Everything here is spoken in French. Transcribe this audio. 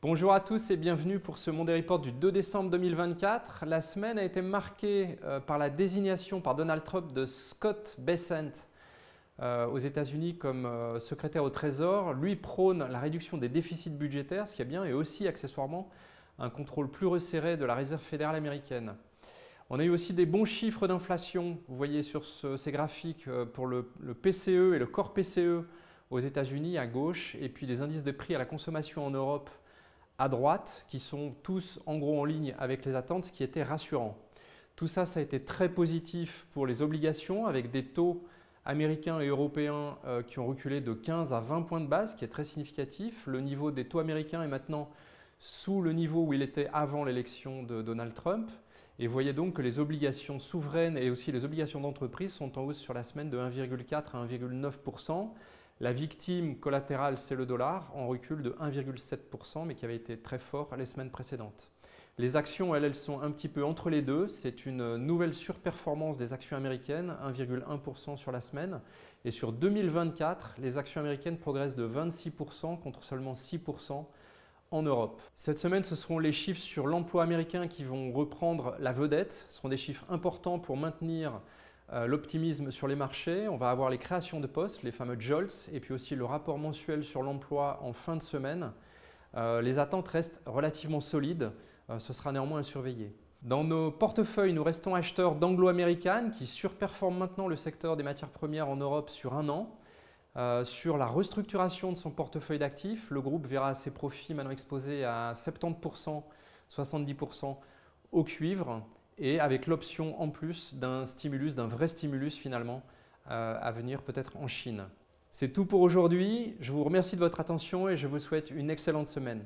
Bonjour à tous et bienvenue pour ce Monday Report du 2 décembre 2024. La semaine a été marquée par la désignation par Donald Trump de Scott Bessent aux États-Unis comme secrétaire au Trésor. Lui prône la réduction des déficits budgétaires, ce qui est bien, et aussi accessoirement un contrôle plus resserré de la Réserve fédérale américaine. On a eu aussi des bons chiffres d'inflation. Vous voyez sur ces graphiques pour le PCE et le corps PCE aux États-Unis à gauche, et puis les indices de prix à la consommation en Europe à droite, qui sont tous en gros en ligne avec les attentes, ce qui était rassurant. Tout ça, ça a été très positif pour les obligations, avec des taux américains et européens qui ont reculé de 15 à 20 points de base, ce qui est très significatif. Le niveau des taux américains est maintenant sous le niveau où il était avant l'élection de Donald Trump. Et vous voyez donc que les obligations souveraines et aussi les obligations d'entreprise sont en hausse sur la semaine de 1,4 à 1,9%. La victime collatérale, c'est le dollar, en recul de 1,7%, mais qui avait été très fort les semaines précédentes. Les actions, elles sont un petit peu entre les deux. C'est une nouvelle surperformance des actions américaines, 1,1% sur la semaine. Et sur 2024, les actions américaines progressent de 26% contre seulement 6% en Europe. Cette semaine, ce seront les chiffres sur l'emploi américain qui vont reprendre la vedette. Ce seront des chiffres importants pour maintenir l'optimisme sur les marchés. On va avoir les créations de postes, les fameux JOLTS, et puis aussi le rapport mensuel sur l'emploi en fin de semaine. Les attentes restent relativement solides. Ce sera néanmoins à surveiller. Dans nos portefeuilles, nous restons acheteurs d'Anglo-American qui surperforme maintenant le secteur des matières premières en Europe sur un an. Sur la restructuration de son portefeuille d'actifs, le groupe verra ses profits maintenant exposés à 70%, 70% au cuivre et avec l'option en plus d'un stimulus, d'un vrai stimulus finalement à venir peut-être en Chine. C'est tout pour aujourd'hui. Je vous remercie de votre attention et je vous souhaite une excellente semaine.